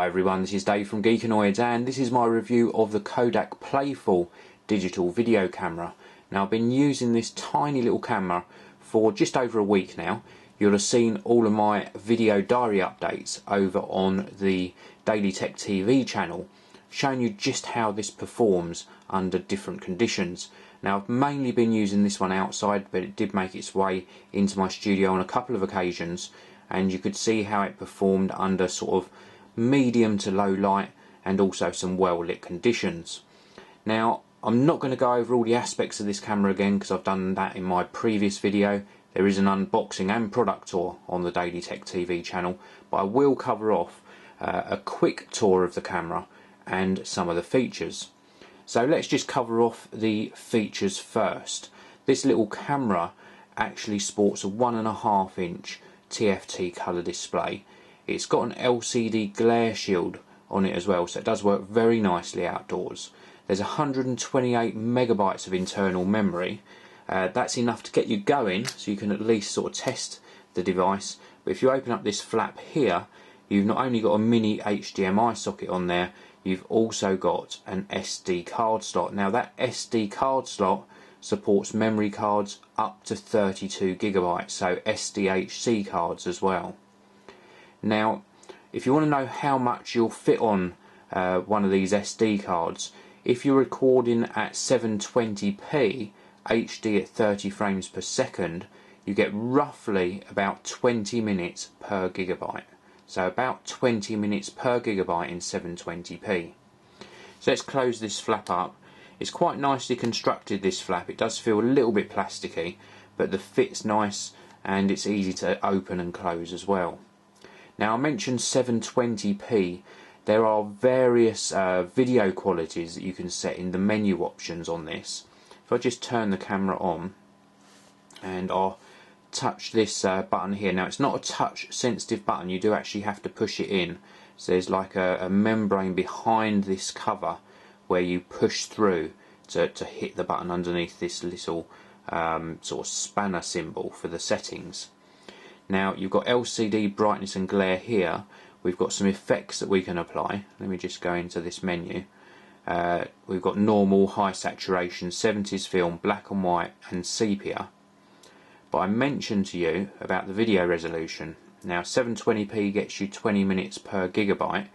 Hi everyone, this is Dave from Geekanoids and this is my review of the Kodak PlayFull digital video camera. Now I've been using this tiny little camera for just over a week now. You'll have seen all of my video diary updates over on the Daily Tech TV channel, showing you just how this performs under different conditions. Now I've mainly been using this one outside, but it did make its way into my studio on a couple of occasions, and you could see how it performed under sort of medium to low light and also some well lit conditions. Now I'm not going to go over all the aspects of this camera again because I've done that in my previous video. There is an unboxing and product tour on the Daily Tech TV channel, but I will cover off a quick tour of the camera and some of the features. So let's just cover off the features first. This little camera actually sports a 1.5 inch TFT colour display. It's got an LCD glare shield on it as well, so it does work very nicely outdoors. There's 128 megabytes of internal memory. That's enough to get you going, so you can at least sort of test the device. But if you open up this flap here, you've not only got a mini HDMI socket on there, you've also got an SD card slot. Now that SD card slot supports memory cards up to 32 gigabytes, so SDHC cards as well. Now if you want to know how much you'll fit on one of these SD cards, if you're recording at 720p HD at 30 frames per second, you get roughly about 20 minutes per gigabyte. So about 20 minutes per gigabyte in 720p. So let's close this flap up. It's quite nicely constructed, this flap. It does feel a little bit plasticky, but the fit's nice and it's easy to open and close as well. Now I mentioned 720p. There are various video qualities that you can set in the menu options on this. If I just turn the camera on and I'll touch this button here. Now it's not a touch sensitive button, you do actually have to push it in. So there's like a membrane behind this cover where you push through to hit the button underneath this little sort of spanner symbol for the settings. Now you've got LCD brightness and glare here. We've got some effects that we can apply. Let me just go into this menu. We've got normal, high saturation, 70s film, black and white and sepia. But I mentioned to you about the video resolution. Now 720p gets you 20 minutes per gigabyte.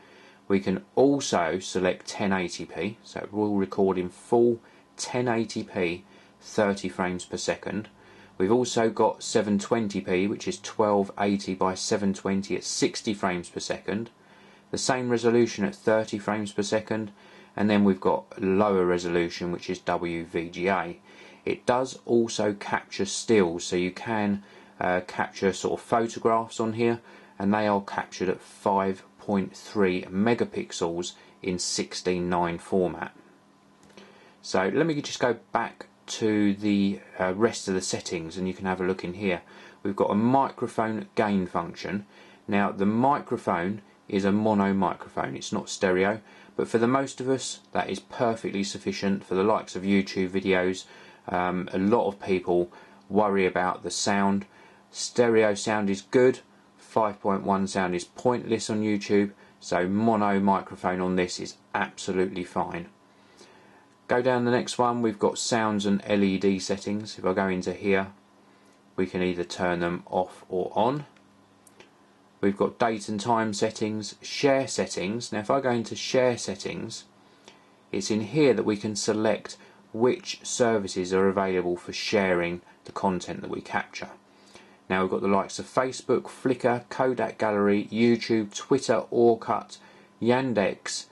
We can also select 1080p, so it will record in full 1080p 30 frames per second. We've also got 720p, which is 1280 by 720 at 60 frames per second. The same resolution at 30 frames per second. And then we've got lower resolution, which is WVGA. It does also capture stills, so you can capture sort of photographs on here, and they are captured at 5.3 megapixels in 16:9 format. So let me just go back to the rest of the settings and you can have a look in here. We've got a microphone gain function. Now the microphone is a mono microphone, it's not stereo, but for the most of us that is perfectly sufficient. For the likes of YouTube videos, a lot of people worry about the sound. Stereo sound is good, 5.1 sound is pointless on YouTube, so mono microphone on this is absolutely fine. Go down the next one, we've got sounds and LED settings. If I go into here, we can either turn them off or on. We've got date and time settings, share settings. Now if I go into share settings, it's in here that we can select which services are available for sharing the content that we capture. Now we've got the likes of Facebook, Flickr, Kodak Gallery, YouTube, Twitter, Orkut, Yandex,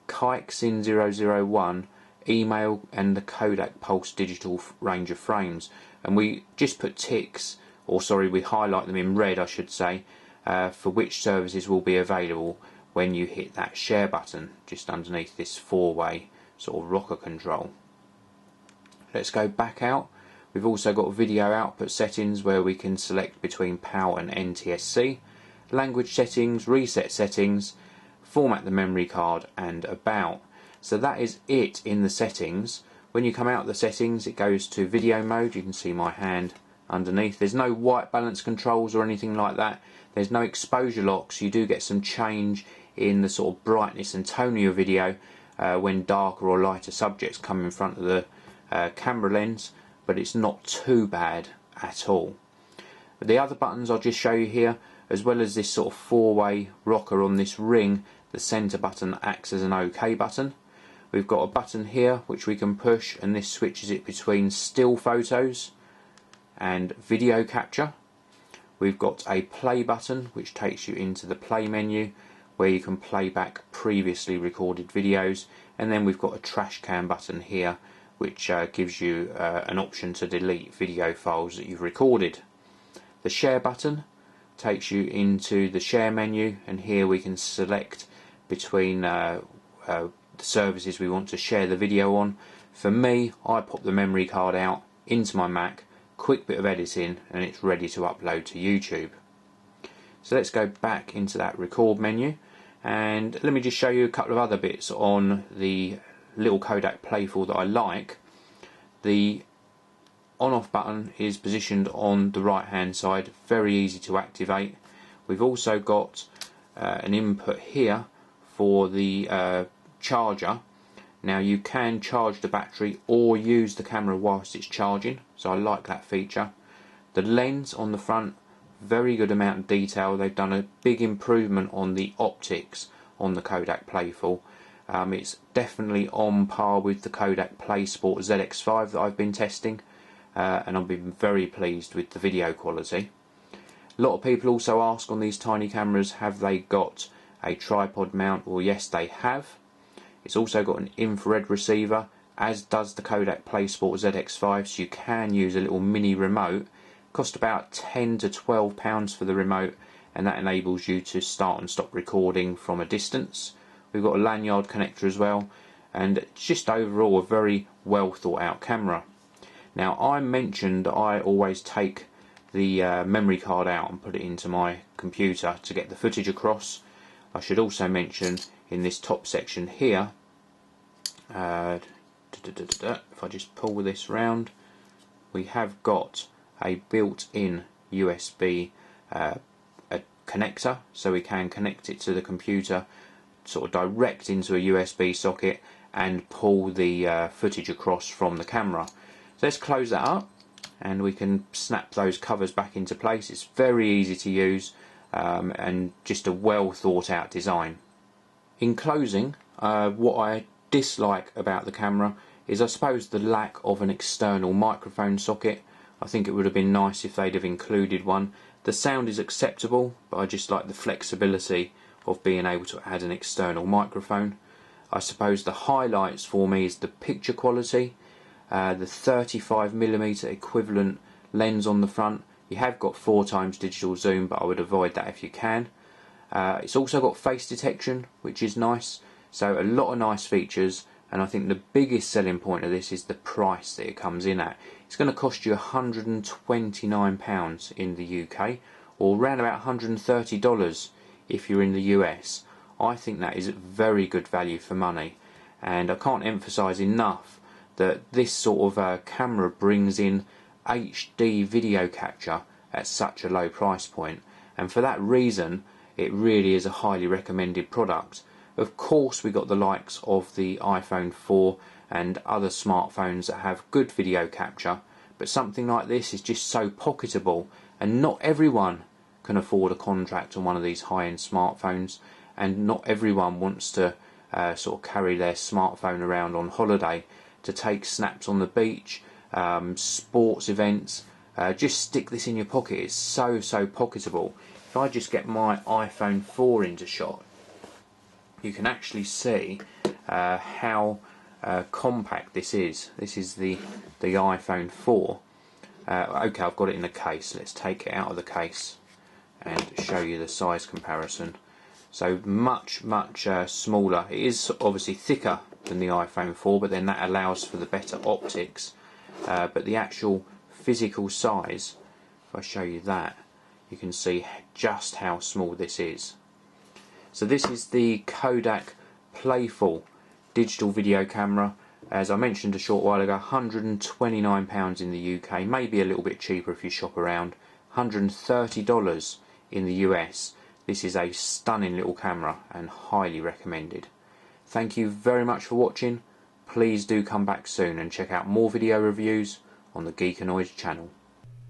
Kixin001, email and the Kodak Pulse digital range of frames. And we just put ticks, or sorry, we highlight them in red I should say, for which services will be available when you hit that share button just underneath this four-way sort of rocker control. Let's go back out. We've also got video output settings where we can select between PAL and NTSC, language settings, reset settings, format the memory card and about. So that is it in the settings. When you come out of the settings, it goes to video mode. You can see my hand underneath. There's no white balance controls or anything like that. There's no exposure locks. You do get some change in the sort of brightness and tone of your video when darker or lighter subjects come in front of the camera lens, but it's not too bad at all. The other buttons I'll just show you here, as well as this sort of four-way rocker on this ring, the centre button acts as an OK button. We've got a button here which we can push, and this switches it between still photos and video capture. We've got a play button which takes you into the play menu where you can play back previously recorded videos, and then we've got a trash can button here which gives you an option to delete video files that you've recorded. The share button takes you into the share menu, and here we can select between the services we want to share the video on. For me, I pop the memory card out into my Mac, quick bit of editing, and it's ready to upload to YouTube. So let's go back into that record menu, and let me just show you a couple of other bits on the little Kodak PlayFull that I like. The on-off button is positioned on the right hand side, very easy to activate. We've also got an input here for the charger. Now you can charge the battery or use the camera whilst it's charging, so I like that feature. The lens on the front, very good amount of detail. They've done a big improvement on the optics on the Kodak PlayFull. It's definitely on par with the Kodak PlaySport ZX5 that I've been testing, and I've been very pleased with the video quality. A lot of people also ask on these tiny cameras, have they got a tripod mount? Well, yes, they have. It's also got an infrared receiver, as does the Kodak PlaySport ZX5, so you can use a little mini remote. Cost about £10 to £12 for the remote, and that enables you to start and stop recording from a distance. We've got a lanyard connector as well, and just overall a very well thought out camera. Now, I mentioned that I always take the memory card out and put it into my computer to get the footage across. I should also mention in this top section here, if I just pull this round, we have got a built-in USB a connector, so we can connect it to the computer sort of direct into a USB socket and pull the footage across from the camera. So let's close that up, and we can snap those covers back into place. It's very easy to use, and just a well thought out design. In closing, what I dislike about the camera is, I suppose, the lack of an external microphone socket. I think it would have been nice if they'd have included one. The sound is acceptable, but I just like the flexibility of being able to add an external microphone. I suppose the highlights for me is the picture quality. The 35mm equivalent lens on the front. You have got 4x digital zoom, but I would avoid that if you can. It's also got face detection, which is nice, so a lot of nice features, and I think the biggest selling point of this is the price that it comes in at. It's going to cost you £129 in the UK, or around about $130 if you're in the US. I think that is very good value for money, and I can't emphasise enough that this sort of camera brings in HD video capture at such a low price point, and for that reason it really is a highly recommended product. Of course, we got the likes of the iPhone 4 and other smartphones that have good video capture, but something like this is just so pocketable, and not everyone can afford a contract on one of these high-end smartphones, and not everyone wants to sort of carry their smartphone around on holiday to take snaps on the beach, sports events. Just stick this in your pocket. It's so pocketable. If I just get my iPhone 4 into shot, you can actually see how compact this is. This is the iPhone 4. Okay, I've got it in the case. Let's take it out of the case and show you the size comparison. So much smaller. It is obviously thicker than the iPhone 4, but then that allows for the better optics. But the actual physical size, if I show you that, you can see just how small this is. So this is the Kodak PlayFull digital video camera. As I mentioned a short while ago, £129 in the UK, maybe a little bit cheaper if you shop around, $130 in the US. This is a stunning little camera and highly recommended. Thank you very much for watching. Please do come back soon and check out more video reviews on the Geekanoids channel.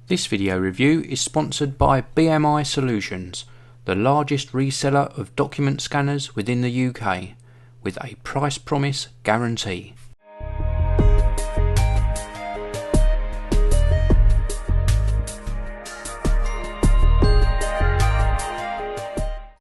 This video review is sponsored by BMI Solutions, the largest reseller of document scanners within the UK, with a price promise guarantee.